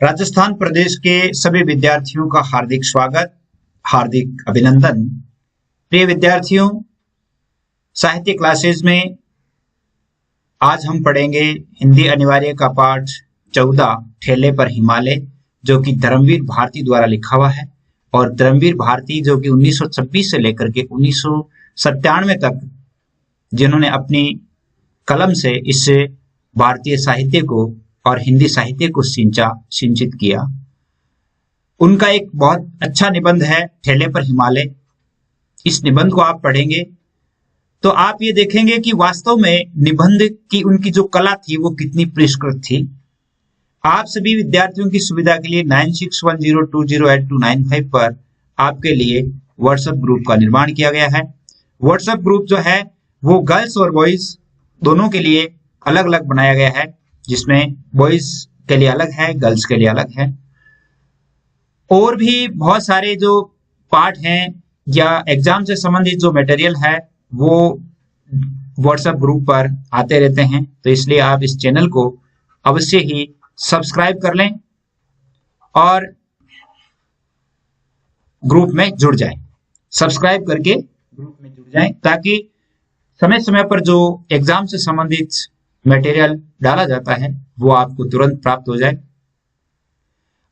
राजस्थान प्रदेश के सभी विद्यार्थियों का हार्दिक स्वागत, हार्दिक अभिनंदन। प्रिय विद्यार्थियों, साहित्य क्लासेस में आज हम पढ़ेंगे हिंदी अनिवार्य का पाठ 14 ठेले पर हिमालय, जो कि धर्मवीर भारती द्वारा लिखा हुआ है। और धर्मवीर भारती जो कि 1926 से लेकर के 1997 तक जिन्होंने अपनी कलम से इस भारतीय साहित्य को और हिंदी साहित्य को सिंचित किया, उनका एक बहुत अच्छा निबंध है ठेले पर हिमालय। इस निबंध को आप पढ़ेंगे तो आप ये देखेंगे कि वास्तव में निबंध की उनकी जो कला थी वो कितनी परिष्कृत थी। आप सभी विद्यार्थियों की सुविधा के लिए 9610208295 पर आपके लिए व्हाट्सएप ग्रुप का निर्माण किया गया है। व्हाट्सएप ग्रुप जो है वो गर्ल्स और बॉयज दोनों के लिए अलग अलग बनाया गया है, जिसमें बॉयज के लिए अलग है, गर्ल्स के लिए अलग है। और भी बहुत सारे जो पाठ हैं या एग्जाम से संबंधित जो मटेरियल है वो व्हाट्सएप ग्रुप पर आते रहते हैं, तो इसलिए आप इस चैनल को अवश्य ही सब्सक्राइब कर लें और ग्रुप में जुड़ जाएं। सब्सक्राइब करके ग्रुप में जुड़ जाएं ताकि समय समय पर जो एग्जाम से संबंधित मटेरियल डाला जाता है वो आपको तुरंत प्राप्त हो जाए।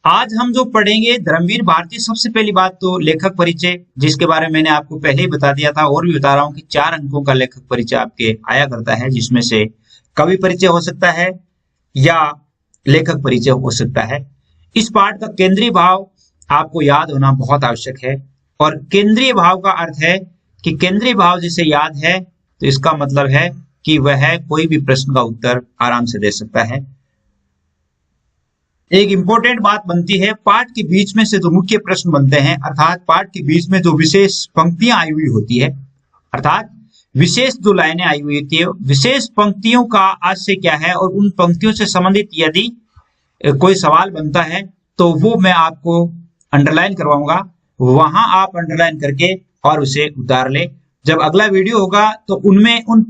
आज हम जो पढ़ेंगे धर्मवीर भारती, सबसे पहली बात तो लेखक परिचय, जिसके बारे में मैंने आपको पहले ही बता दिया था और भी बता रहा हूं कि 4 अंकों का लेखक परिचय आपके आया करता है, जिसमें से कवि परिचय हो सकता है या लेखक परिचय हो सकता है। इस पाठ का केंद्रीय भाव आपको याद होना बहुत आवश्यक है, और केंद्रीय भाव का अर्थ है कि केंद्रीय भाव जिसे याद है तो इसका मतलब है कि वह कोई भी प्रश्न का उत्तर आराम से दे सकता है। एक इंपॉर्टेंट बात बनती है, पाठ के बीच में से जो मुख्य प्रश्न बनते हैं, अर्थात पाठ के बीच में जो विशेष पंक्तियां आई हुई होती है, अर्थात विशेष जो लाइनें आई हुई होती है, विशेष पंक्तियों का आशय क्या है और उन पंक्तियों से संबंधित यदि कोई सवाल बनता है तो वो मैं आपको अंडरलाइन करवाऊंगा। वहां आप अंडरलाइन करके और उसे उतार ले। जब अगला वीडियो होगा तो उनमें उन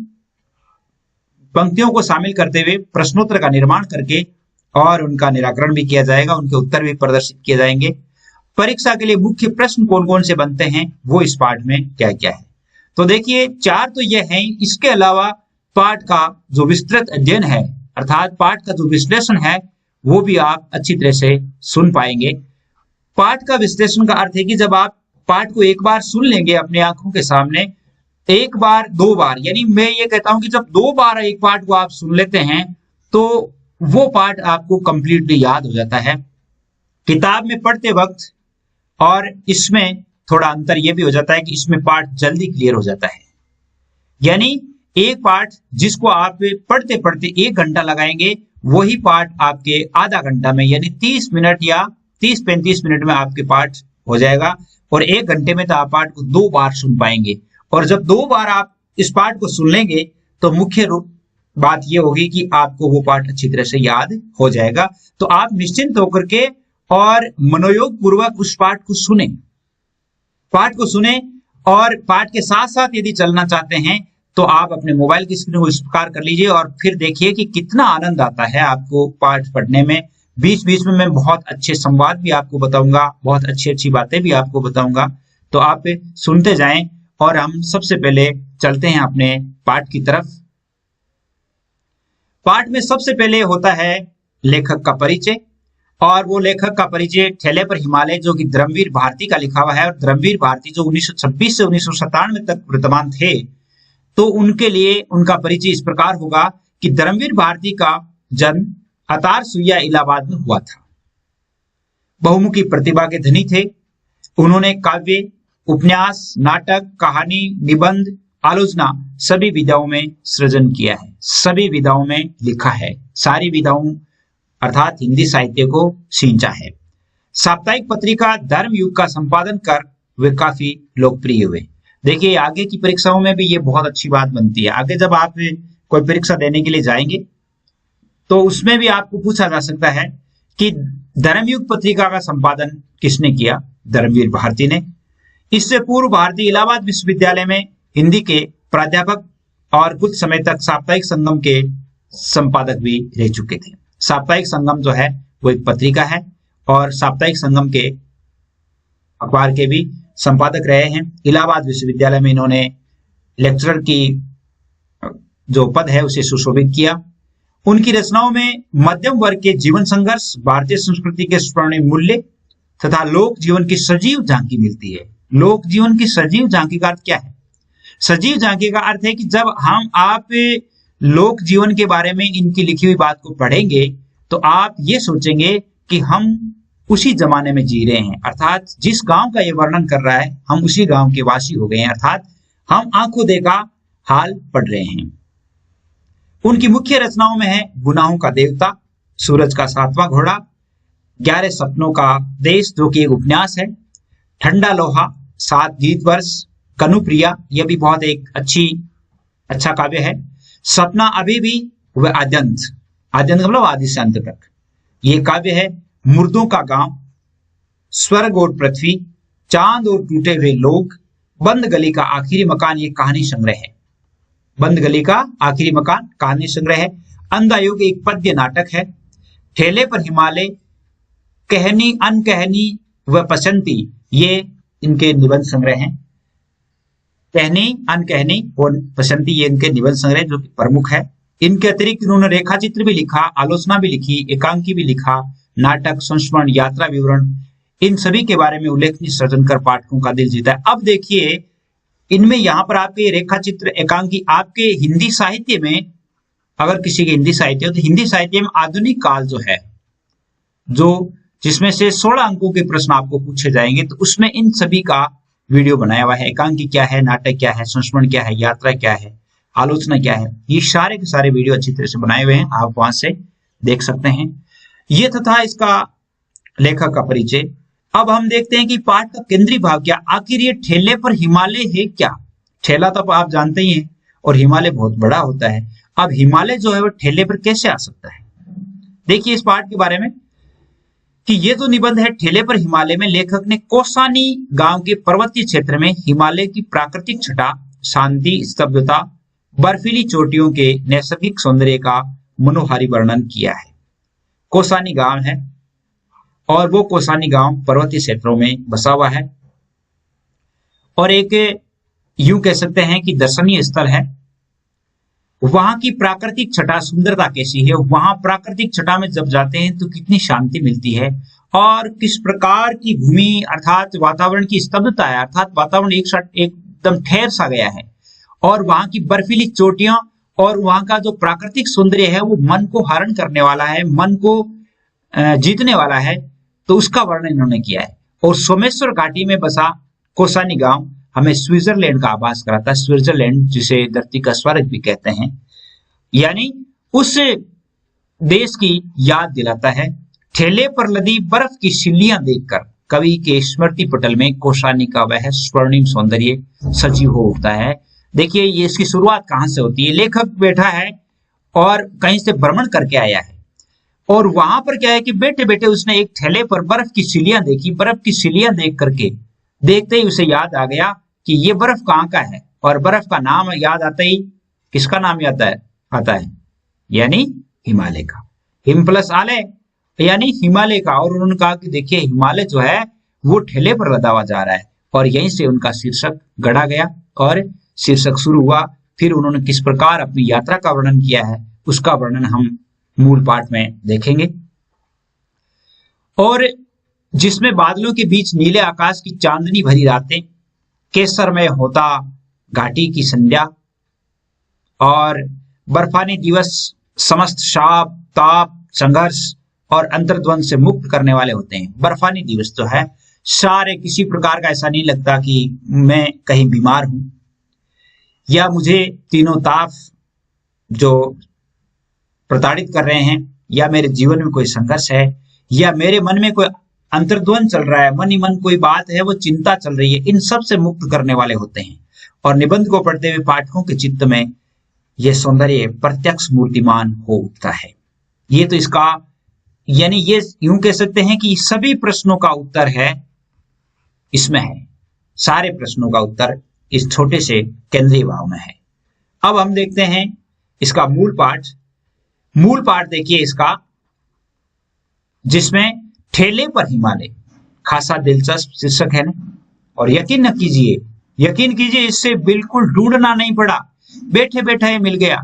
पंक्तियों को शामिल करते हुए प्रश्नोत्तर का निर्माण करके और उनका निराकरण भी किया जाएगा, उनके उत्तर भी प्रदर्शित किए जाएंगे। परीक्षा के लिए मुख्य प्रश्न कौन कौन से बनते हैं वो इस पाठ में क्या क्या है, तो देखिए 4 तो ये हैं। इसके अलावा पाठ का जो विस्तृत अध्ययन है, अर्थात पाठ का जो विश्लेषण है, वो भी आप अच्छी तरह से सुन पाएंगे। पाठ का विश्लेषण का अर्थ है कि जब आप पाठ को एक बार सुन लेंगे अपनी आंखों के सामने, एक बार 2 बार, यानी मैं ये कहता हूं कि जब 2 बार एक पाठ को आप सुन लेते हैं तो वो पाठ आपको कंप्लीटली याद हो जाता है। किताब में पढ़ते वक्त और इसमें थोड़ा अंतर यह भी हो जाता है कि इसमें पाठ जल्दी क्लियर हो जाता है। यानी एक पाठ जिसको आप पढ़ते पढ़ते 1 घंटा लगाएंगे, वही पाठ आपके आधा घंटा में यानी 30 मिनट या 30-35 मिनट में आपके पाठ हो जाएगा, और 1 घंटे में तो आप पाठ को 2 बार सुन पाएंगे। और जब 2 बार आप इस पाठ को सुन लेंगे तो मुख्य रूप बात यह होगी कि आपको वो पाठ अच्छी तरह से याद हो जाएगा। तो आप निश्चिंत होकर के और मनोयोग पूर्वक उस पाठ को सुने, और पाठ के साथ साथ यदि चलना चाहते हैं तो आप अपने मोबाइल की स्क्रीन को इस प्रकार कर लीजिए और फिर देखिए कि कितना आनंद आता है आपको पाठ पढ़ने में। बीच बीच में मैं बहुत अच्छे संवाद भी आपको बताऊंगा, बहुत अच्छी अच्छी बातें भी आपको बताऊंगा, तो आप सुनते जाएं। और हम सबसे पहले चलते हैं अपने पाठ की तरफ। पाठ में सबसे पहले होता है लेखक का परिचय, और वो लेखक का परिचय ठेले पर हिमालय जो कि धर्मवीर भारती का लिखा हुआ है। और धर्मवीर भारती जो 1926 से 1997 तक वर्तमान थे, तो उनके लिए उनका परिचय इस प्रकार होगा कि धर्मवीर भारती का जन्म अतार सुइया इलाहाबाद में हुआ था। बहुमुखी प्रतिभा के धनी थे। उन्होंने काव्य, उपन्यास, नाटक, कहानी, निबंध, आलोचना सभी विधाओं में सृजन किया है, सभी विधाओं में लिखा है, सारी विधाओं अर्थात हिंदी साहित्य को सींचा है। साप्ताहिक पत्रिका धर्मयुग का संपादन कर वे काफी लोकप्रिय हुए। देखिए आगे की परीक्षाओं में भी ये बहुत अच्छी बात बनती है। आगे जब आप कोई परीक्षा देने के लिए जाएंगे तो उसमें भी आपको पूछा जा सकता है कि धर्मयुग पत्रिका का संपादन किसने किया? धर्मवीर भारती ने। इससे पूर्व भारती इलाहाबाद विश्वविद्यालय में हिंदी के प्राध्यापक और कुछ समय तक साप्ताहिक संगम के संपादक भी रह चुके थे। साप्ताहिक संगम जो है वो एक पत्रिका है और साप्ताहिक संगम के अखबार के भी संपादक रहे हैं। इलाहाबाद विश्वविद्यालय में इन्होंने लेक्चरर की जो पद है उसे सुशोभित किया। उनकी रचनाओं में मध्यम वर्ग के जीवन संघर्ष, भारतीय संस्कृति के स्वर्णिम मूल्य तथा लोक जीवन की सजीव झांकी मिलती है। लोक जीवन की सजीव झांकी का अर्थ क्या है? सजीव झांकी का अर्थ है कि जब हम आप लोक जीवन के बारे में इनकी लिखी हुई बात को पढ़ेंगे तो आप ये सोचेंगे कि हम उसी जमाने में जी रहे हैं, अर्थात जिस गांव का ये वर्णन कर रहा है हम उसी गांव के वासी हो गए हैं, अर्थात हम आंखों देखा हाल पढ़ रहे हैं। उनकी मुख्य रचनाओं में है गुनाहों का देवता, सूरज का सातवां घोड़ा, 11 सपनों का देश जो कि एक उपन्यास है, ठंडा लोहा, 7 गीत वर्ष, कनुप्रिया यह भी बहुत एक अच्छा काव्य है, सपना अभी भी, वह आद्यंत, आद्यंत मतलब आदि से अंत तक ये काव्य है, मुर्दों का गांव, स्वर्ग और पृथ्वी, चांद और टूटे हुए लोग, बंद गली का आखिरी मकान ये कहानी संग्रह है। बंद गली का आखिरी मकान कहानी संग्रह है। अंधा युग एक पद्य नाटक है। ठेले पर हिमालय, कहनी अनकहनी व पसंती ये इनके निबंध संग्रह हैं। कहनी अनकहनी और पसंती ये इनके निबंध संग्रह जो प्रमुख है। इनके अतिरिक्त इन्होंने रेखा चित्र भी लिखा, आलोचना भी लिखी, एकांकी भी लिखा, नाटक, संस्मरण, यात्रा विवरण, इन सभी के बारे में उल्लेखनीय सृजन कर पाठकों का दिल जीता है। अब देखिए इनमें यहाँ पर आपके रेखा चित्र, एकांकी आपके हिंदी साहित्य में, अगर किसी के हिंदी साहित्य हो तो हिंदी साहित्य में आधुनिक काल जो है, जो जिसमें से 16 अंकों के प्रश्न आपको पूछे जाएंगे, तो उसमें इन सभी का वीडियो बनाया हुआ है। एकांकी क्या है, नाटक क्या है, संस्मरण क्या है, यात्रा क्या है, आलोचना क्या है, ये सारे के सारे वीडियो अच्छी तरह से बनाए हुए हैं, आप वहां से देख सकते हैं। ये था इसका लेखक का परिचय। अब हम देखते हैं कि पाठ का केंद्रीय भाव क्या, आखिर ये ठेले पर हिमालय है क्या? ठेला तो आप जानते ही हैं और हिमालय बहुत बड़ा होता है। अब हिमालय जो है वो ठेले पर कैसे आ सकता है? देखिए इस पाठ के बारे में कि ये जो निबंध है ठेले पर हिमालय में, लेखक ने कौसानी गांव के पर्वतीय क्षेत्र में हिमालय की प्राकृतिक छटा, शांति, स्तब्धता, बर्फीली चोटियों के नैसर्गिक सौंदर्य का मनोहारी वर्णन किया है। कौसानी गांव है और वो कौसानी गांव पर्वतीय क्षेत्रों में बसा हुआ है और एक यूं कह सकते हैं कि दर्शनीय स्थल है। वहां की प्राकृतिक छटा, सुंदरता कैसी है, वहां प्राकृतिक छटा में जब जाते हैं तो कितनी शांति मिलती है और किस प्रकार की भूमि अर्थात वातावरण की स्तब्धता है, अर्थात वातावरण एक साथ एकदम ठहर सा गया है और वहां की बर्फीली चोटियां और वहां का जो प्राकृतिक सौंदर्य है वो मन को हरण करने वाला है, मन को जीतने वाला है, तो उसका वर्णन इन्होंने किया है। और सोमेश्वर घाटी में बसा कौसानी गांव हमें स्विट्जरलैंड का आभास कराता है, स्विट्जरलैंड जिसे धरती का स्वर्ग भी कहते हैं, यानी उस देश की याद दिलाता है। ठेले पर लदी बर्फ की सिल्लियां देखकर कवि के स्मृति पटल में कौसानी का वह स्वर्णिम सौंदर्य सजीव हो उठता है। देखिए ये इसकी शुरुआत कहां से होती है, लेखक बैठा है और कहीं से भ्रमण करके आया है और वहां पर क्या है कि बैठे बैठे उसने एक ठेले पर बर्फ की सिल्लियां देखी। बर्फ की सिल्लियां देख करके देखते ही उसे याद आ गया कि ये बर्फ कहाँ का है और बर्फ का नाम याद आते ही किसका नाम याद आता है यानी हिमालय का। हिम प्लस आलय यानी हिमालय का। और उन्होंने कहा कि देखिए हिमालय जो है वो ठेले पर लदा हुआ जा रहा है और यहीं से उनका शीर्षक गढ़ा गया और शीर्षक शुरू हुआ। फिर उन्होंने किस प्रकार अपनी यात्रा का वर्णन किया है उसका वर्णन हम मूल पाठ में देखेंगे। और जिसमें बादलों के बीच नीले आकाश की चांदनी भरी रातें, केसरमय होता घाटी की संध्या और बर्फानी दिवस समस्त शाप, ताप, संघर्ष और अंतर्द्वंद से मुक्त करने वाले होते हैं। बर्फानी दिवस जो है सारे किसी प्रकार का ऐसा नहीं लगता कि मैं कहीं बीमार हूं या मुझे तीनों ताप जो प्रताड़ित कर रहे हैं या मेरे जीवन में कोई संघर्ष है या मेरे मन में कोई अंतर्द्वंद चल रहा है, मन ही मन कोई बात है, वो चिंता चल रही है, इन सब से मुक्त करने वाले होते हैं। और निबंध को पढ़ते हुए पाठकों के चित्त में यह सौंदर्य प्रत्यक्ष मूर्तिमान हो उठता है। ये तो इसका यानी ये यूं कह सकते हैं कि सभी प्रश्नों का उत्तर है इसमें है, सारे प्रश्नों का उत्तर इस छोटे से केंद्रीय भाव में है। अब हम देखते हैं इसका मूल पाठ। मूल पाठ देखिए इसका जिसमें ठेले पर हिमालय, खासा दिलचस्प शीर्षक है ना। और यकीन न कीजिए, यकीन कीजिए, इससे बिल्कुल ढूंढना नहीं पड़ा, बैठे बैठे ये मिल गया।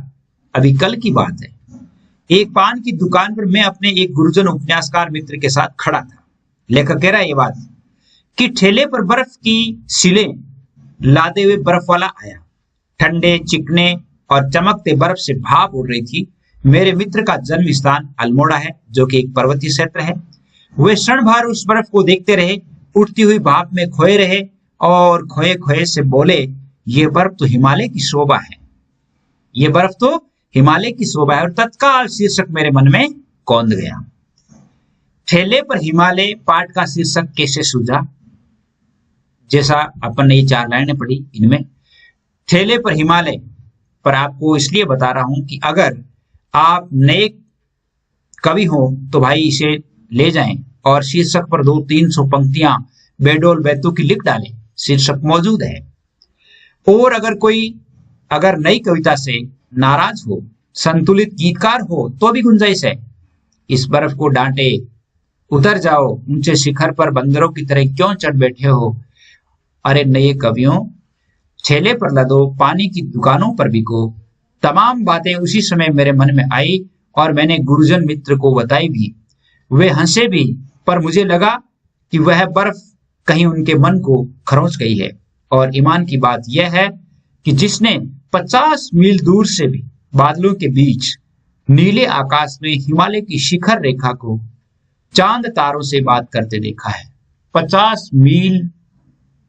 अभी कल की बात है, एक पान की दुकान पर मैं अपने एक गुरुजन उपन्यासकार मित्र के साथ खड़ा था। लेखक कह रहा है ये बात कि ठेले पर बर्फ की सिलें लादे हुए बर्फ वाला आया। ठंडे, चिकने और चमकते बर्फ से भाप उड़ रही थी। मेरे मित्र का जन्म स्थान अल्मोड़ा है, जो कि एक पर्वतीय क्षेत्र है। वे क्षण भर उस बर्फ को देखते रहे, उठती हुई भाप में खोए रहे और खोए खोए से बोले, ये बर्फ तो हिमालय की शोभा है, ये बर्फ तो हिमालय की शोभा है। और तत्काल शीर्षक मेरे मन में कौंध गया। ठेले पर हिमालय पाठ का शीर्षक कैसे सूझा? जैसा अपन ने ये 4 लाइनें पढ़ी, इनमें ठेले पर हिमालय पर आपको इसलिए बता रहा हूं कि अगर आप नए कवि हो तो भाई इसे ले जाएं और शीर्षक पर 200-300 पंक्तियां बेडोल बैतूं की लिख डालें, शीर्षक मौजूद है। और अगर नई कविता से नाराज हो, संतुलित गीतकार हो, तो भी गुंजाइश है। इस बर्फ को डांटे, उतर जाओ ऊंचे शिखर पर, बंदरों की तरह क्यों चढ़ बैठे हो। अरे नए कवियों, ठेले पर लदो, पानी की दुकानों पर बिको। तमाम बातें उसी समय मेरे मन में आई और मैंने गुरुजन मित्र को बताई भी। वे हंसे भी, पर मुझे लगा कि वह बर्फ कहीं उनके मन को खरोंच गई है। और ईमान की बात यह है कि जिसने 50 मील दूर से भी बादलों के बीच नीले आकाश में हिमालय की शिखर रेखा को चांद तारों से बात करते देखा है, 50 मील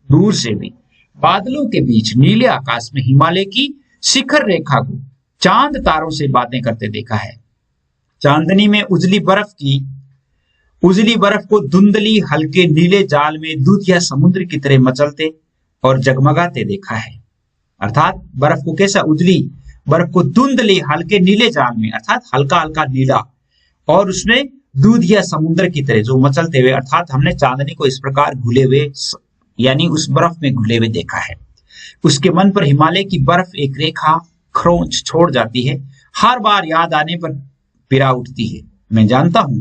दूर से भी बादलों के बीच नीले आकाश में हिमालय की शिखर रेखा को चांद तारों से बातें करते देखा है। चांदनी में उजली बर्फ को धुंधली हल्के नीले जाल में दूध या समुद्र की तरह मचलते और जगमगाते देखा है। अर्थात बर्फ को कैसा, उजली बर्फ को धुंधली हल्के नीले जाल में, अर्थात हल्का हल्का नीला, और उसमें दूध या समुद्र की तरह जो मचलते हुए, अर्थात हमने चांदनी को इस प्रकार घुले हुए, यानी उस बर्फ में घुले हुए देखा है। उसके मन पर हिमालय की बर्फ एक रेखा खरोंच छोड़ जाती है, हर बार याद आने पर पिरा उठती है। मैं जानता हूं,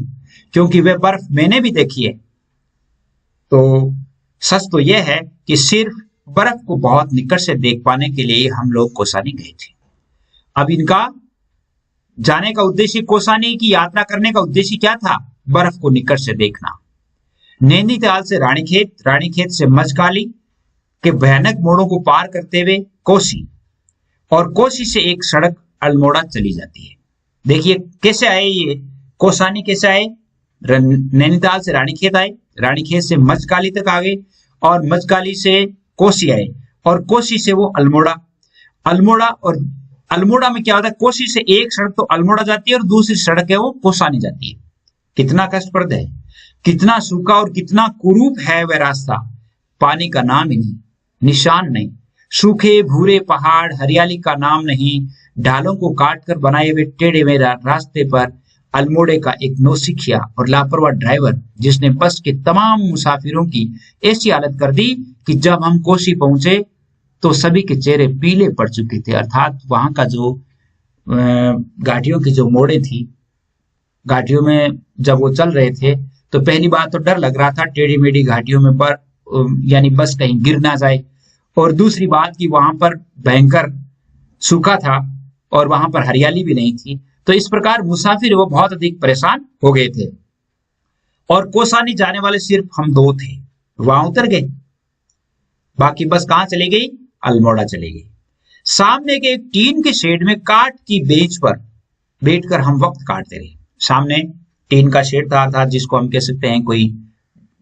क्योंकि वह बर्फ मैंने भी देखी है। तो सच तो यह है कि सिर्फ बर्फ को बहुत निकट से देख पाने के लिए हम लोग कौसानी गए थे। अब इनका जाने का उद्देश्य, कौसानी की यात्रा करने का उद्देश्य क्या था? बर्फ को निकट से देखना। नैनीताल से रानीखेत, रानीखेत से मझगाली के भयानक मोड़ों को पार करते हुए कोसी, और कोसी से एक सड़क अल्मोड़ा चली जाती है। देखिए कैसे आए ये कौसानी, कैसे आए? नैनीताल से रानीखेत आए, रानीखेत से मझगाली तक आ गए, और मझगाली से कोसी आए, और कोसी से वो अल्मोड़ा। और अल्मोड़ा में क्या होता है, कोसी से एक सड़क तो अल्मोड़ा जाती है और दूसरी सड़क है वो कौसानी जाती है। कितना कष्टप्रद है, कितना सूखा और कितना कुरूप है वह रास्ता। पानी का नाम ही नहीं, निशान नहीं, सूखे भूरे पहाड़, हरियाली का नाम नहीं। ढालों को काट कर बनाए हुए टेढ़े हुए रास्ते पर अल्मोड़े का एक नौसिखिया और लापरवाह ड्राइवर, जिसने बस के तमाम मुसाफिरों की ऐसी हालत कर दी कि जब हम कोसी पहुंचे तो सभी के चेहरे पीले पड़ चुके थे। अर्थात वहां का जो घाटियों की जो मोड़ें थी, घाटियों में जब वो चल रहे थे तो पहली बात तो डर लग रहा था टेढ़ी मेढ़ी घाटियों में यानी बस कहीं गिर ना जाए, और दूसरी बात कि वहां पर भयंकर सूखा था और वहां पर हरियाली भी नहीं थी। तो इस प्रकार मुसाफिर वो बहुत अधिक परेशान हो गए थे। और कौसानी जाने वाले सिर्फ हम 2 थे, वहां उतर गए। बाकी बस कहां चली गई? अल्मोड़ा चली गई। सामने के एक टीन के शेड में काठ की बेंच पर बैठकर हम वक्त काटते रहे। सामने टीन का शेड था, अर्थात जिसको हम कह सकते हैं कोई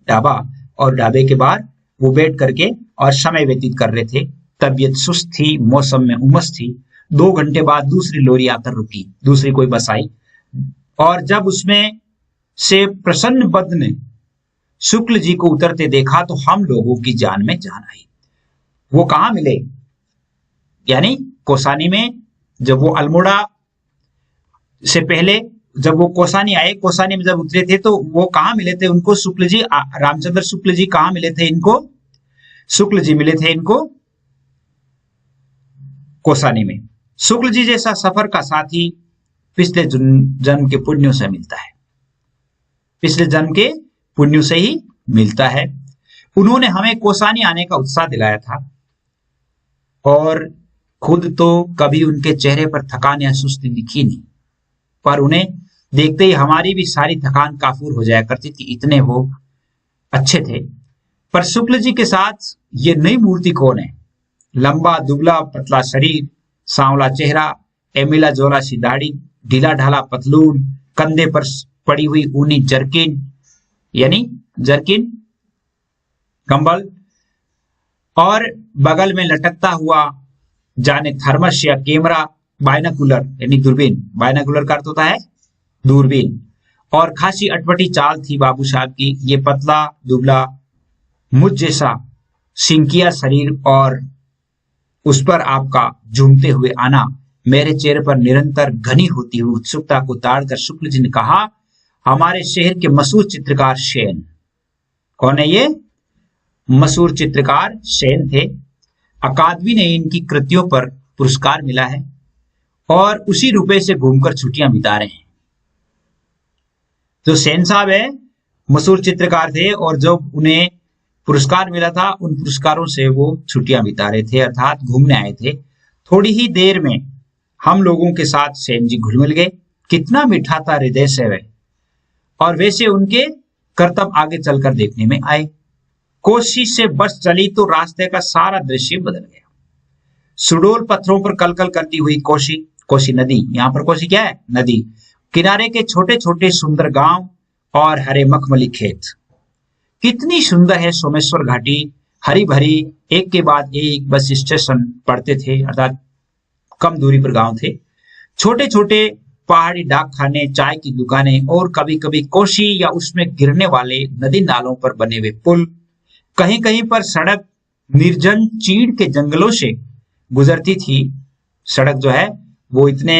ढाबा, और ढाबे के बाहर वो बैठ करके और समय व्यतीत कर रहे थे। तबीयत सुस्त थी, मौसम में उमस थी। 2 घंटे बाद दूसरी लोरी आकर रुकी, दूसरी कोई बस आई, और जब उसमें से प्रसन्न बद ने शुक्ल जी को उतरते देखा तो हम लोगों की जान में जान आई। वो कहां मिले? यानी कौसानी में, जब वो अल्मोड़ा से पहले जब वो कौसानी आए, कौसानी में जब उतरे थे तो वो कहां मिले थे उनको? शुक्ल जी, रामचंद्र शुक्ल जी कहां मिले थे इनको? शुक्ल जी मिले थे इनको कौसानी में। शुक्ल जी जैसा सफर का साथी पिछले जन्म के पुण्यों से मिलता है। पिछले जन्म के पुण्य से ही मिलता है। उन्होंने हमें कोसानी आने का उत्साह दिलाया था और खुद तो कभी उनके चेहरे पर थकान या सुस्ती दिखी नहीं, पर उन्हें देखते ही हमारी भी सारी थकान काफूर हो जाया करती थी, इतने वो अच्छे थे। पर शुक्ल जी के साथ ये नई मूर्ति कौन है? लंबा दुबला पतला शरीर, सांवला चेहरा, एमिला जोला सी दाढ़ी, ढीला ढाला पतलून, कंधे पर पड़ी हुई ऊनी जर्किन यानी जर्किन कंबल, और बगल में लटकता हुआ जाने थर्मस या कैमरा, बायनाकुलर यानी दूरबीन, बायनाकुलर का अर्थ होता है दूरबीन, और खासी अटपटी चाल थी बाबू साहब की। ये पतला दुबला मुझ जैसा सिंकिया शरीर और उस पर आपका झूमते हुए आना मेरे चेहरे पर निरंतर घनी होती हुई उत्सुकता को ताड़कर शुक्ल जी ने कहा, हमारे शहर के मशहूर चित्रकार सेन। कौन है ये? मशहूर चित्रकार सेन थे। अकादमी ने इनकी कृतियों पर पुरस्कार मिला है और उसी रुपए से घूमकर छुट्टियां बिता रहे हैं। जो सेन साहब है मशहूर चित्रकार थे और जब उन्हें पुरस्कार मिला था उन पुरस्कारों से वो छुट्टियां बिता रहे थे, अर्थात घूमने आए थे। थोड़ी ही देर में हम लोगों के साथ सेन जी घुल मिल गए। कितना मीठा था हृदय से वे, और वैसे उनके करतब आगे चलकर देखने में आए। कोसी से बस चली तो रास्ते का सारा दृश्य बदल गया। सुडोल पत्थरों पर कलकल करती हुई कोसी, कोसी नदी, यहाँ पर कोसी क्या है? नदी। किनारे के छोटे छोटे सुंदर गांव और हरे मखमली खेत। कितनी सुंदर है सोमेश्वर घाटी, हरी भरी, एक के बाद एक बस स्टेशन पड़ते थे, अर्थात कम दूरी पर गांव थे। छोटे छोटे पहाड़ी डाक खाने, चाय की दुकानें और कभी कभी कोसी या उसमें गिरने वाले नदी नालों पर बने हुए पुल। कहीं कहीं पर सड़क निर्जन चीड़ के जंगलों से गुजरती थी। सड़क जो है वो इतने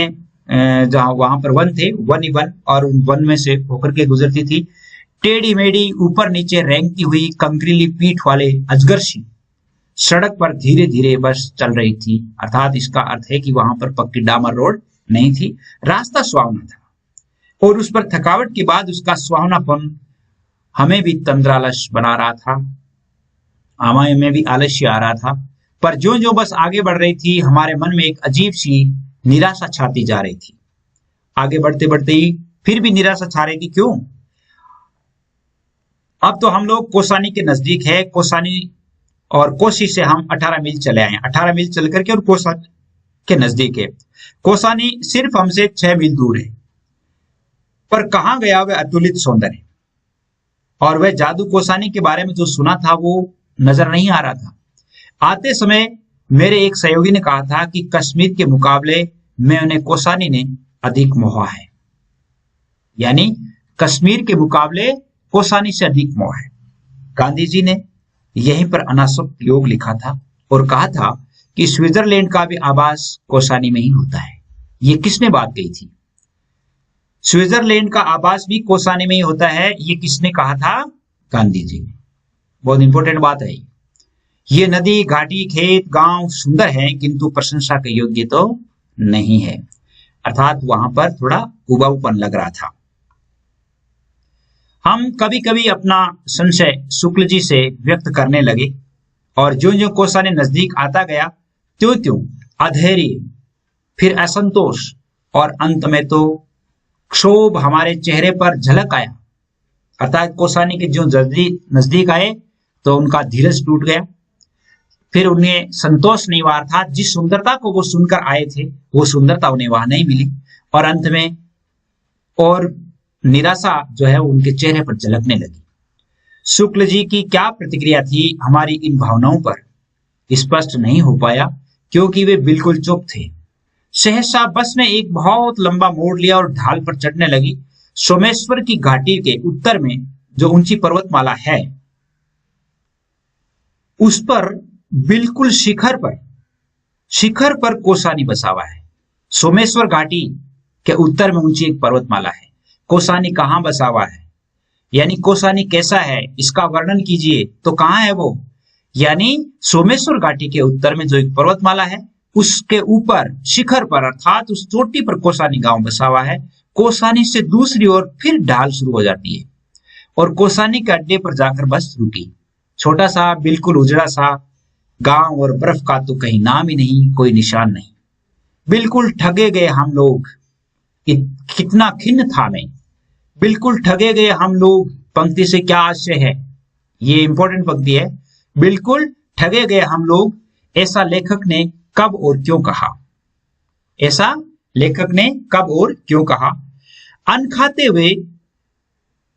जहां वहां पर वन थे, वन ही वन, और उन वन में से होकर के गुजरती थी। टेढ़ी मेढ़ी ऊपर नीचे रेंगती हुई कंकरीली पीठ वाले अजगर सी सड़क पर धीरे धीरे बस चल रही थी, अर्थात इसका अर्थ है कि वहां पर पक्की डामर रोड नहीं थी। रास्ता सुहावना था और उस पर थकावट के बाद उसका सुहावनापन हमें भी तंद्रालस बना रहा था, हमें भी आलस्य आ रहा था। पर जो जो बस आगे बढ़ रही थी हमारे मन में एक अजीब सी निराशा छाती जा रही थी। आगे बढ़ते बढ़ते ही फिर भी निराशा छा रही थी। क्यों? अब तो हम लोग कोसानी के नजदीक है। कोसानी और कोसी से हम 18 मील चले आए, 18 मील चल करके और कोसानी के नजदीक है। कोसानी सिर्फ हमसे 6 मील दूर है, पर कहां गया वह अतुलित सौंदर्य और वह जादू? कोसानी के बारे में जो सुना था वो नजर नहीं आ रहा था। आते समय मेरे एक सहयोगी ने कहा था कि कश्मीर के मुकाबले में उन्हें कोसानी ने अधिक मोहा है, यानी कश्मीर के मुकाबले कोसानी से अधिक मोह है। गांधी जी ने यहीं पर अनासक्त योग लिखा था और कहा था कि स्विट्जरलैंड का भी आभास कोसानी में ही होता है। ये किसने बात कही थी? स्विट्जरलैंड का आभास भी कोसानी में ही होता है, ये किसने कहा था? गांधी जी ने। बहुत इंपॉर्टेंट बात है। ये नदी, घाटी, खेत, गांव सुंदर है किंतु प्रशंसा के योग्य तो नहीं है, अर्थात वहां पर थोड़ा उबाऊपन लग रहा था। हम कभी कभी अपना संशय शुक्ल जी से व्यक्त करने लगे और जो जो कोसानी नजदीक आता गया त्यों त्यों अधैर्य, फिर असंतोष और अंत में तो क्षोभ हमारे चेहरे पर झलक आया। अर्थात कोसानी के जो नजदीक आए तो उनका धीरज टूट गया, फिर उन्हें संतोष नहीं हुआ, अर्थात जिस सुंदरता को वो सुनकर आए थे वो सुंदरता उन्हें वहां नहीं मिली, और अंत में और निराशा जो है उनके चेहरे पर झलकने लगी। शुक्ल जी की क्या प्रतिक्रिया थी हमारी इन भावनाओं पर स्पष्ट नहीं हो पाया, क्योंकि वे बिल्कुल चुप थे। सहसा बस ने एक बहुत लंबा मोड़ लिया और ढाल पर चढ़ने लगी। सोमेश्वर की घाटी के उत्तर में जो ऊंची पर्वतमाला है उस पर बिल्कुल शिखर पर कोसानी बसा हुआ है। सोमेश्वर घाटी के उत्तर में ऊंची एक पर्वतमाला है। कोसानी कहाँ बसा हुआ है, यानी कोसानी कैसा है, इसका वर्णन कीजिए। तो कहाँ है वो? यानी सोमेश्वर घाटी के उत्तर में जो एक पर्वतमाला है उसके ऊपर शिखर पर, अर्थात उस चोटी पर कोसानी गांव बसा हुआ है। कोसानी से दूसरी ओर फिर ढाल शुरू हो जाती है। और कौसानी के अड्डे पर जाकर बस रुकी। छोटा सा बिल्कुल उजड़ा सा गांव और बर्फ का तो कहीं नाम ही नहीं, कोई निशान नहीं। बिल्कुल ठगे गए हम लोग, कितना खिन्न था मैं। बिल्कुल ठगे गए हम लोग, पंक्ति से क्या आशय है, ये इंपॉर्टेंट पंक्ति है। बिल्कुल ठगे गए हम लोग, ऐसा लेखक ने कब और क्यों कहा। ऐसा लेखक ने कब और क्यों कहा। अन्न खाते हुए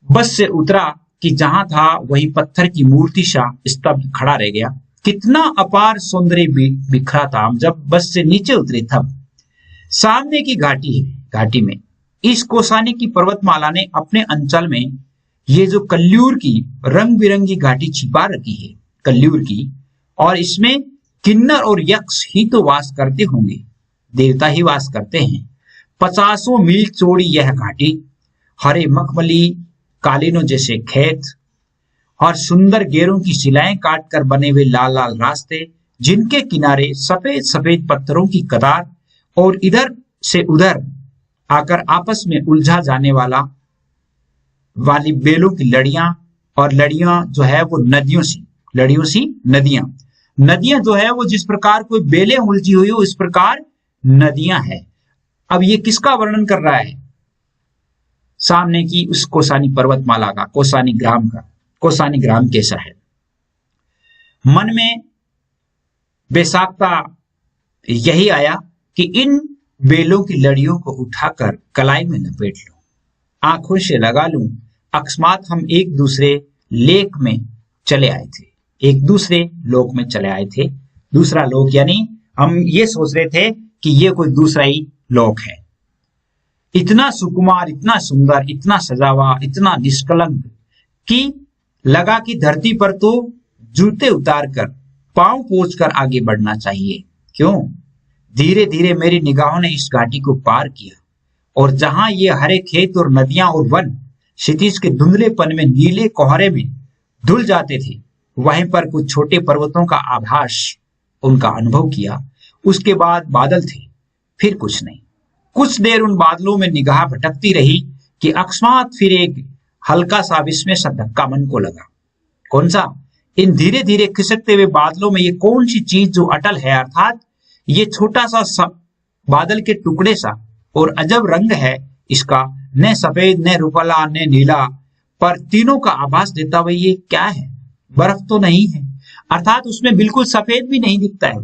बस से उतरा कि जहां था वही पत्थर की मूर्ति सा स्तब्ध खड़ा रह गया। कितना अपार सौंदर्य बिखरा था। हम जब बस से नीचे उतरे तब सामने की घाटी है, घाटी में इस कौसानी की पर्वतमाला ने अपने अंचल में ये जो कल्यूर की रंग बिरंगी घाटी छिपा रखी है, कल्यूर की, और इसमें किन्नर और यक्ष ही तो वास करते होंगे, देवता ही वास करते हैं। 50 मील चौड़ी यह घाटी, हरे मखमली कालीनों जैसे खेत और सुंदर गेरों की शिलाएं काटकर बने हुए लाल लाल रास्ते, जिनके किनारे सफेद सफेद पत्थरों की कतार और इधर से उधर आकर आपस में उलझा जाने वाली बेलों की लड़ियां, और लड़ियां जो है वो लड़ियों सी नदियां जो है वो जिस प्रकार कोई बेलें उलझी हुई हो, इस प्रकार नदियां है। अब ये किसका वर्णन कर रहा है? सामने की उस कौसानी पर्वतमाला का, कौसानी ग्राम का। कौसानी ग्राम कैसा है? मन में बेसाख्ता यही आया कि इन बेलों की लड़ियों को उठाकर कलाई में लपेट लूं, आंखों से लगा लूं। अकस्मात हम एक दूसरे लेक में चले आए थे, एक दूसरे लोक में चले आए थे। दूसरा लोक यानी हम ये सोच रहे थे कि ये कोई दूसरा ही लोक है। इतना सुकुमार, इतना सुंदर, इतना सजा हुआ, इतना निष्कलंक कि लगा कि धरती पर तो जूते उतार कर पांव पोंछ कर आगे बढ़ना चाहिए। क्यों? धीरे धीरे मेरी निगाहों ने इस घाटी को पार किया, और जहां ये हरे खेत और नदियां और वन क्षितिज के धुंधलेपन में नीले कोहरे में धुल जाते थे, वहीं पर कुछ छोटे पर्वतों का आभास उनका अनुभव किया। उसके बाद बादल थे, फिर कुछ नहीं। कुछ देर उन बादलों में निगाह भटकती रही कि अकस्मात फिर एक हल्का सा विस्मय सा धक्का मन को लगा। कौन सा? इन धीरे धीरे खिसकते हुए बादलों में ये कौन सी चीज जो अटल है, अर्थात ये छोटा सा बादल के टुकड़े सा और अजब रंग है इसका, न सफेद न रुपला न नीला, पर तीनों का आभास देता हुआ ये क्या है? बर्फ तो नहीं है, अर्थात उसमें बिल्कुल सफेद भी नहीं दिखता है,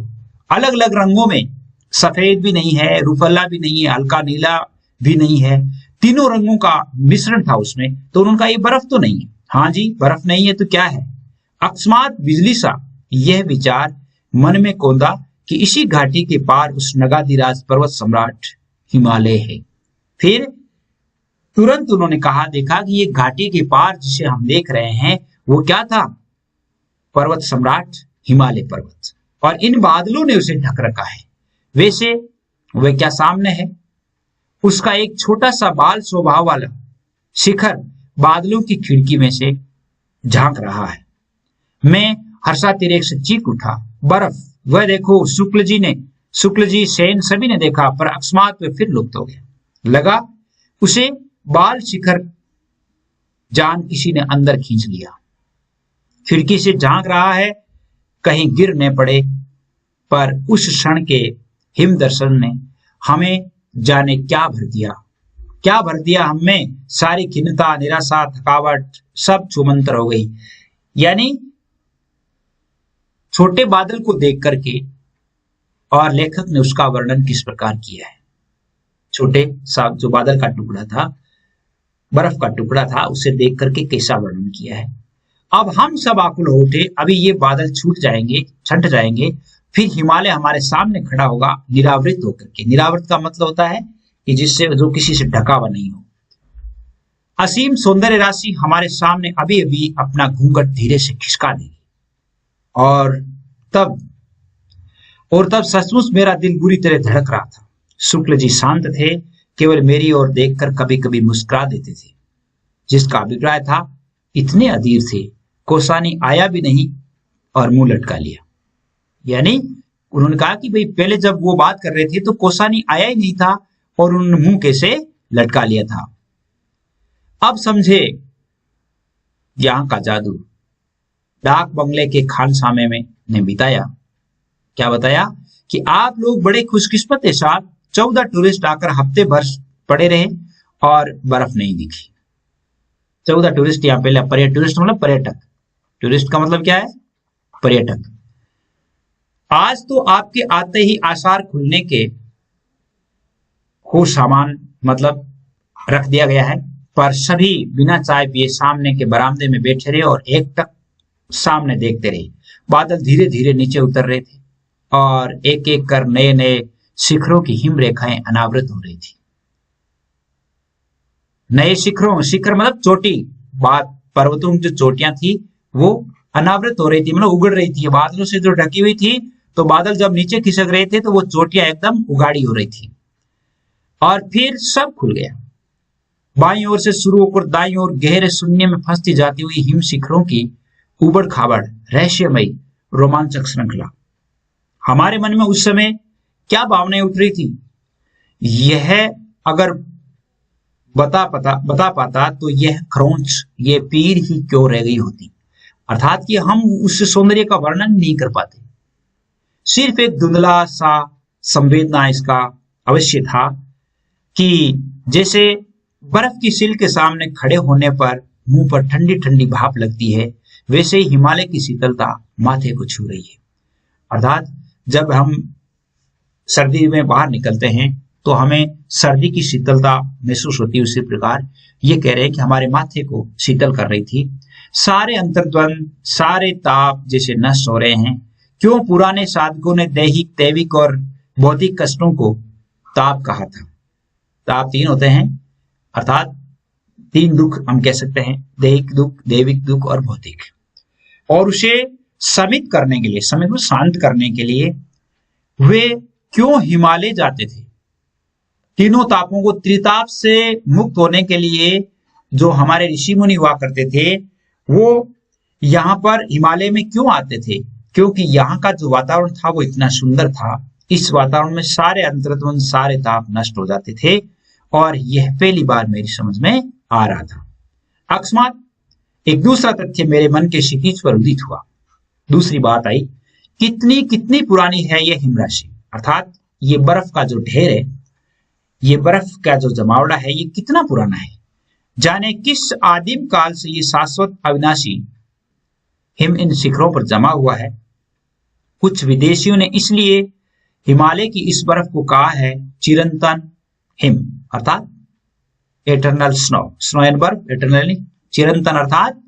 अलग अलग रंगों में, सफेद भी नहीं है, रुपला भी नहीं है, हल्का नीला भी नहीं है, तीनों रंगों का मिश्रण था उसमें। तो उनका ये बर्फ तो नहीं है। हाँ जी, बर्फ नहीं है तो क्या है? अकस्मात बिजली सा यह विचार मन में कौंधा कि इसी घाटी के पार उस नगाधिराज पर्वत सम्राट हिमालय है। फिर तुरंत उन्होंने कहा, देखा कि ये घाटी के पार जिसे हम देख रहे हैं वो क्या था? पर्वत सम्राट हिमालय पर्वत। और इन बादलों ने उसे ढक रखा है। वैसे वह क्या सामने है? उसका एक छोटा सा बाल स्वभाव वाला शिखर बादलों की खिड़की में से झांक रहा है। मैं हर्षातिरेक से चीख उठा, बर्फ! वह देखो! शुक्ल जी, सेन सभी ने देखा, पर अकस्मात वे फिर लुप्त हो गया। लगा उसे बाल शिखर जान किसी ने अंदर खींच लिया। खिड़की से झांक रहा है, कहीं गिर न पड़े। पर उस क्षण के हिम दर्शन ने हमें जाने क्या भर दिया हमें। सारी खिन्नता, निराशा, थकावट सब छूमंतर हो गई। यानी छोटे बादल को देख करके, और लेखक ने उसका वर्णन किस प्रकार किया है। छोटे सा जो बादल का टुकड़ा था, बर्फ का टुकड़ा था, उसे देख करके कैसा वर्णन किया है। अब हम सब आकुल हो उठे, अभी ये बादल छूट जाएंगे, छंट जाएंगे, फिर हिमालय हमारे सामने खड़ा होगा निरावृत होकर के। निरावृत का मतलब होता है कि जिससे जो किसी से ढका हुआ नहीं हो। असीम सौंदर्य राशि हमारे सामने अभी अभी अपना घूंघट धीरे से खिसका देगी। और तब सचमुच मेरा दिल बुरी तरह धड़क रहा था। शुक्ल जी शांत थे, केवल मेरी ओर देखकर कभी कभी मुस्कुरा देते थे। जिसका अभिप्राय था, इतने अधीर थे, कौसानी आया भी नहीं और मुंह लटका लिया। यानी उन्होंने कहा कि भाई पहले जब वो बात कर रहे थे तो कौसानी आया ही नहीं था और उन्होंने मुंह कैसे लटका लिया था। अब समझे यहाँ का जादू। डाक बंगले के खानसामे में ने बिताया। क्या बताया कि आप लोग बड़े खुशकिस्मत है साहब, 14 टूरिस्ट आकर हफ्ते भर पड़े रहे और बर्फ नहीं दिखी। 14 टूरिस्ट, यहाँ पहले टूरिस्ट मतलब पर्यटक, टूरिस्ट का मतलब क्या है, पर्यटक। आज तो आपके आते ही आसार खुलने के हो सामान मतलब रख दिया गया है, पर सभी बिना चाय पिए सामने के बरामदे में बैठे रहे और एक टक सामने देखते रहे। बादल धीरे धीरे नीचे उतर रहे थे और एक एक कर नए नए शिखरों की हिम रेखाएं अनावृत हो रही थी। नए शिखरों, शिखर मतलब चोटी, बात पर्वतों की जो चोटियां थी वो अनावृत हो रही थी, मतलब उगड़ रही थी। बादलों से जो ढकी हुई थी, तो बादल जब नीचे खिसक रहे थे तो वो चोटियां एकदम उगाड़ी हो रही थी। और फिर सब खुल गया। बाईं ओर से शुरू होकर दाईं ओर गहरे शून्य में फंसती जाती हुई हिम शिखरों की उबड़ खाबड़ रहस्यमयी रोमांचक श्रृंखला। हमारे मन में उस समय क्या भावनाएं उतरी थी, यह अगर बता पाता तो यह खरोंच, ये पीर ही क्यों रह गई होती। अर्थात कि हम उस सौंदर्य का वर्णन नहीं कर पाते, सिर्फ एक धुंधला सा संवेदना इसका अवश्य था कि जैसे बर्फ की सिल के सामने खड़े होने पर मुंह पर ठंडी ठंडी भाप लगती है, वैसे ही हिमालय की शीतलता माथे को छू रही है। अर्थात जब हम सर्दी में बाहर निकलते हैं तो हमें सर्दी की शीतलता महसूस होती है, उसी प्रकार ये कह रहे हैं कि हमारे माथे को शीतल कर रही थी। सारे अंतर्द्वंद, सारे ताप जैसे नष्ट हो रहे हैं। क्यों पुराने साधकों ने दैहिक, दैविक और भौतिक कष्टों को ताप कहा था। ताप तीन होते हैं, अर्थात तीन दुख हम कह सकते हैं, दैहिक दुख, दैविक दुख और भौतिक। और उसे शमित करने के लिए, शमित को शांत करने के लिए वे क्यों हिमालय जाते थे। तीनों तापों को, त्रिताप से मुक्त होने के लिए जो हमारे ऋषि मुनि हुआ करते थे वो यहाँ पर हिमालय में क्यों आते थे, क्योंकि यहाँ का जो वातावरण था वो इतना सुंदर था। इस वातावरण में सारे अंतर्द्वंद, सारे ताप नष्ट हो जाते थे। और यह पहली बार मेरी समझ में आ रहा था। अकस्मात एक दूसरा तथ्य मेरे मन के क्षितिज पर उदित हुआ। दूसरी बात आई, कितनी कितनी पुरानी है यह हिमराशि, अर्थात ये बर्फ का जो ढेर है, ये बर्फ का जो जमावड़ा है, ये कितना पुराना है। जाने किस आदिम काल से ये शाश्वत अविनाशी हिम इन शिखरों पर जमा हुआ है। कुछ विदेशियों ने इसलिए हिमालय की इस बर्फ को कहा है चिरंतन हिम, अर्थात एटर्नल स्नो, स्नो एंड बर्फ एटर्नल, चिरंतन अर्थात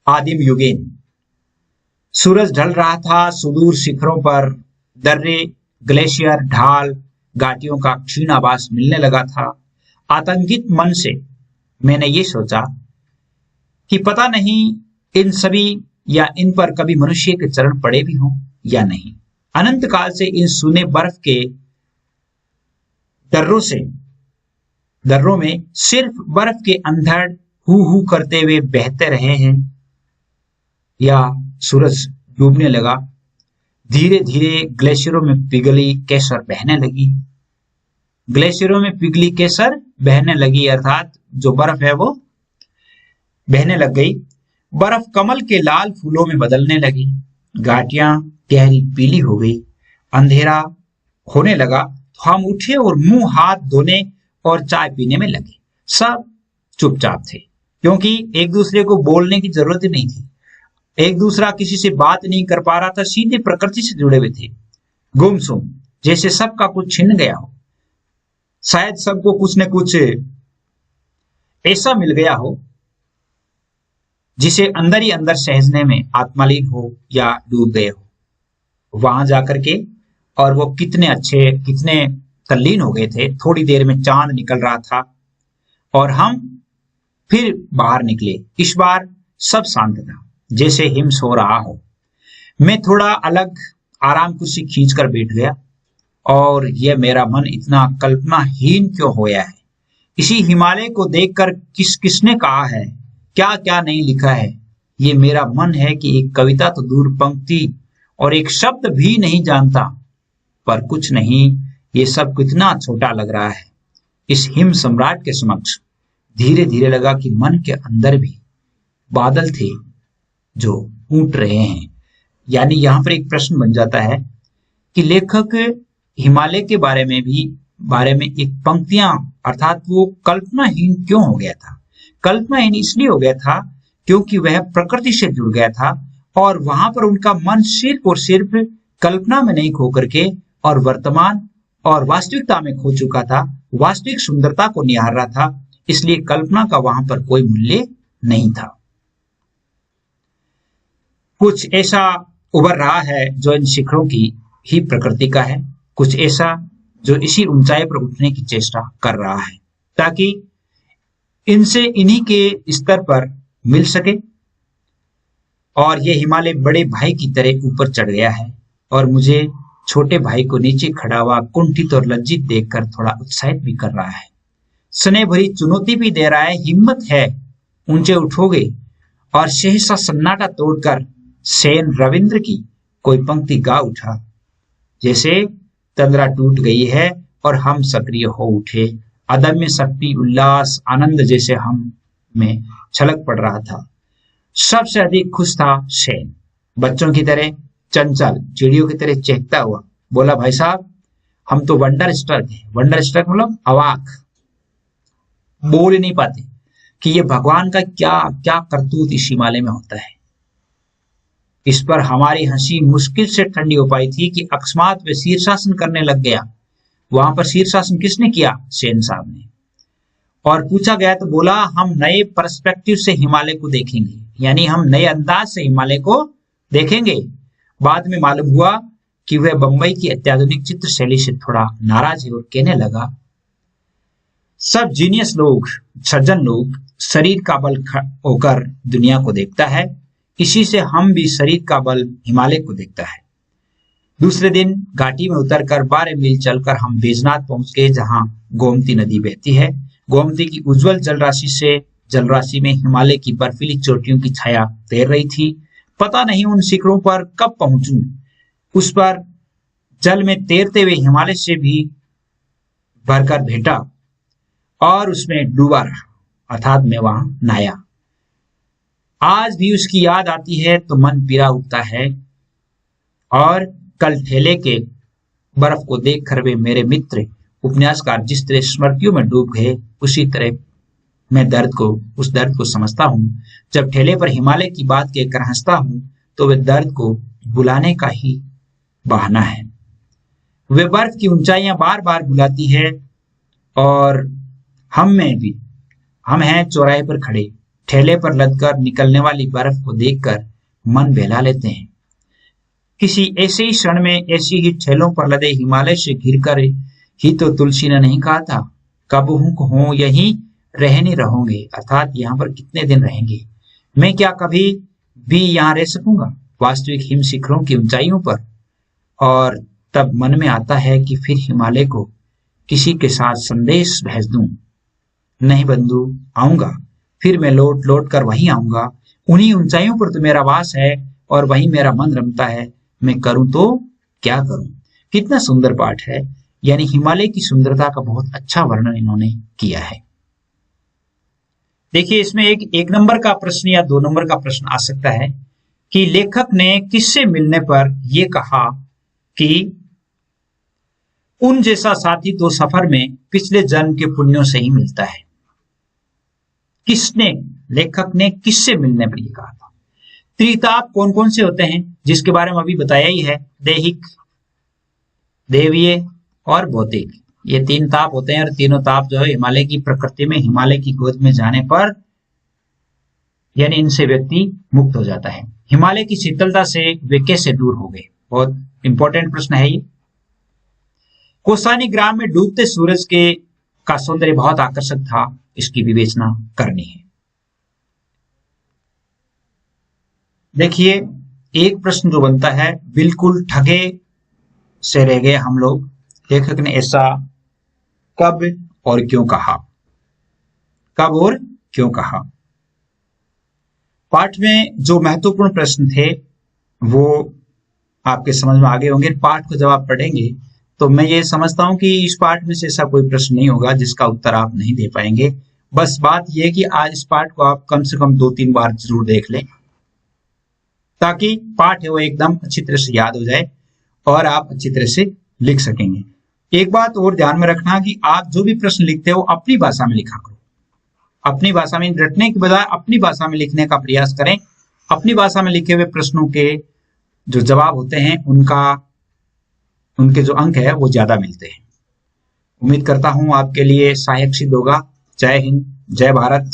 आदिम युगेन। सूरज ढल रहा था, सुदूर शिखरों पर दर्रे, ग्लेशियर, ढाल, घाटियों का क्षीण आभास मिलने लगा था। आतंकित मन से मैंने ये सोचा कि पता नहीं इन सभी या इन पर कभी मनुष्य के चरण पड़े भी हों या नहीं। अनंत काल से इन सूने बर्फ के दर्रों में सिर्फ बर्फ के अंधड़ हू करते हुए बहते रहे हैं। या सूरज डूबने लगा, धीरे धीरे ग्लेशियरों में पिघली केसर बहने लगी। ग्लेशियरों में पिघली केसर बहने लगी, अर्थात जो बर्फ है वो बहने लग गई। बर्फ कमल के लाल फूलों में बदलने लगी। घाटियां गहरी पीली हो गई। अंधेरा होने लगा तो हम उठे और मुंह हाथ धोने और चाय पीने में लगे। सब चुपचाप थे, क्योंकि एक दूसरे को बोलने की जरूरत ही नहीं थी। एक दूसरा किसी से बात नहीं कर पा रहा था, सीधे प्रकृति से जुड़े हुए थे। गुमसुम, जैसे सबका कुछ छिन गया हो। शायद सबको कुछ न कुछ ऐसा मिल गया हो जिसे अंदर ही अंदर सहजने में आत्मलीन हो या डूब गए हो वहां जाकर के। और वो कितने अच्छे, कितने तल्लीन हो गए थे। थोड़ी देर में चांद निकल रहा था और हम फिर बाहर निकले। इस बार सब शांत था, जैसे हिम सो रहा हो। मैं थोड़ा अलग आराम कुर्सी खींचकर बैठ गया और यह मेरा मन इतना कल्पनाहीन क्यों होया है। इसी हिमालय को देखकर किसने कहा है, क्या क्या नहीं लिखा है। ये मेरा मन है कि एक कविता तो दूर, पंक्ति और एक शब्द भी नहीं जानता, पर कुछ नहीं, ये सब कितना छोटा लग रहा है इस हिम सम्राट के समक्ष। धीरे धीरे लगा कि मन के अंदर भी बादल थे जो ऊँट रहे हैं। यानी यहाँ पर एक प्रश्न बन जाता है कि लेखक हिमालय के बारे में एक पंक्तियां अर्थात वो कल्पनाहीन क्यों हो गया था। कल्पनाहीन इसलिए हो गया था क्योंकि वह प्रकृति से जुड़ गया था और वहां पर उनका मन सिर्फ और सिर्फ कल्पना में नहीं खो करके और वर्तमान और वास्तविकता में खो चुका था, वास्तविक सुंदरता को निहार रहा था, इसलिए कल्पना का वहां पर कोई मूल्य नहीं था। कुछ ऐसा उभर रहा है जो इन शिखरों की ही प्रकृति का है, कुछ ऐसा जो इसी ऊंचाई पर उठने की चेष्टा कर रहा है ताकि इनसे इन्हीं के स्तर पर मिल सके। और ये हिमालय बड़े भाई की तरह ऊपर चढ़ गया है और मुझे छोटे भाई को नीचे खड़ा हुआ कुंठित और लज्जित देखकर थोड़ा उत्साहित भी कर रहा है, स्नेह भरी चुनौती भी दे रहा है। हिम्मत है, ऊंचे उठोगे? और सहसा सन्नाटा तोड़कर सेन रविंद्र की कोई पंक्ति गा उठा, जैसे तंद्रा टूट गई है और हम सक्रिय हो उठे, अदम्य शक्ति उल्लास आनंद जैसे हम में छलक पड़ रहा था। सबसे अधिक खुश था सेन, बच्चों की तरह चंचल चिड़ियों की तरह चहकता हुआ बोला, भाई साहब हम तो वंडर स्ट्रक है। वंडर स्ट्रक मतलब अवाक, बोल ही नहीं पाते कि ये भगवान का क्या क्या करतूत इस हिमालय में होता है। इस पर हमारी हंसी मुश्किल से ठंडी हो पाई थी कि अकस्मात वे शीर्षासन करने लग गया। वहां पर शीर्षासन किसने किया? सेन साहब ने। और पूछा गया तो बोला, हम नए पर्सपेक्टिव से हिमालय को देखेंगे, यानी हम नए अंदाज से हिमालय को देखेंगे। बाद में मालूम हुआ कि वह बंबई की अत्याधुनिक चित्र शैली से थोड़ा नाराज है और कहने लगा, सब जीनियस लोग, सज्जन लोग शरीर का बल होकर दुनिया को देखता है, इसी से हम भी शरीर का बल हिमालय को देखता है। दूसरे दिन घाटी में उतरकर 12 मील चलकर हम बैजनाथ पहुंच गए, जहां गोमती नदी बहती है। गोमती की उज्जवल जलराशि में हिमालय की बर्फीली चोटियों की छाया तैर रही थी। पता नहीं उन शिखरों पर कब पहुंचूं। उस पर जल में तैरते हुए हिमालय से भी भरकर भेटा और उसमें डूबा रहा, अर्थात मैं वहां नहाया। आज भी उसकी याद आती है तो मन पीरा उठता है। और कल ठेले के बर्फ को देखकर वे मेरे मित्र उपन्यासकार जिस तरह स्मृतियों में डूब गए, उसी तरह मैं उस दर्द को समझता हूँ। जब ठेले पर हिमालय की बात कहकर हंसता हूँ तो वे दर्द को बुलाने का ही बहाना है। वे बर्फ की ऊंचाइयां बार बार बुलाती है और हम हैं चौराहे पर खड़े, ठेले पर लदकर निकलने वाली बर्फ को देखकर मन बहला लेते हैं। किसी ऐसे ही क्षण में ऐसी ही ठेलों पर लदे हिमालय से घिरकर ही तो तुलसी ने नहीं कहा था, कब हो यहीं रहने रहोगे, अर्थात यहाँ पर कितने दिन रहेंगे। मैं क्या कभी भी यहाँ रह सकूंगा वास्तविक हिम शिखरों की ऊंचाइयों पर? और तब मन में आता है कि फिर हिमालय को किसी के साथ संदेश भेज दूं। नहीं बंधु, आऊंगा, फिर मैं लौट लौट कर वहीं आऊंगा। उन्हीं ऊंचाइयों पर तो मेरा वास है और वहीं मेरा मन रमता है। मैं करूं तो क्या करूं। कितना सुंदर पाठ है, यानी हिमालय की सुंदरता का बहुत अच्छा वर्णन इन्होंने किया है। देखिए, इसमें एक नंबर का प्रश्न या 2 नंबर का प्रश्न आ सकता है कि लेखक ने किससे मिलने पर यह कहा कि उन जैसा साथी तो सफर में पिछले जन्म के पुण्यों से ही मिलता है। लेखक ने किससे मिलने पर यह कहा था? त्रिताप कौन कौन से होते हैं, जिसके बारे में अभी बताया ही है, दैहिक, देवीय और भौतिक। ये 3 ताप होते हैं और तीनों ताप जो है हिमालय की प्रकृति में, हिमालय की गोद में जाने पर यानी इनसे व्यक्ति मुक्त हो जाता है। हिमालय की शीतलता से वे कैसे दूर हो गए? बहुत इंपॉर्टेंट प्रश्न है ये। कोसानी ग्राम में डूबते सूरज का सौंदर्य बहुत आकर्षक था, इसकी विवेचना करनी है। देखिए, एक प्रश्न जो बनता है, बिल्कुल ठगे से रह गए हम लोग, लेखक ने ऐसा कब और क्यों कहा? कब और क्यों कहा? पाठ में जो महत्वपूर्ण प्रश्न थे वो आपके समझ में आ गए होंगे। पाठ को जब आप पढ़ेंगे तो मैं ये समझता हूं कि इस पाठ में से ऐसा कोई प्रश्न नहीं होगा जिसका उत्तर आप नहीं दे पाएंगे। बस बात यह है कि आज इस पाठ को आप कम से कम 2-3 बार जरूर देख लें, ताकि पाठ है वो एकदम अच्छी तरह से याद हो जाए और आप अच्छी तरह से लिख सकेंगे। एक बात और ध्यान में रखना कि आप जो भी प्रश्न लिखते हो अपनी भाषा में लिखा करो। अपनी भाषा में रटने की बजाय अपनी भाषा में लिखने का प्रयास करें। अपनी भाषा में लिखे हुए प्रश्नों के जो जवाब होते हैं उनके जो अंक है वो ज्यादा मिलते हैं। उम्मीद करता हूं आपके लिए सहायक सिद्ध होगा। जय हिंद, जय भारत।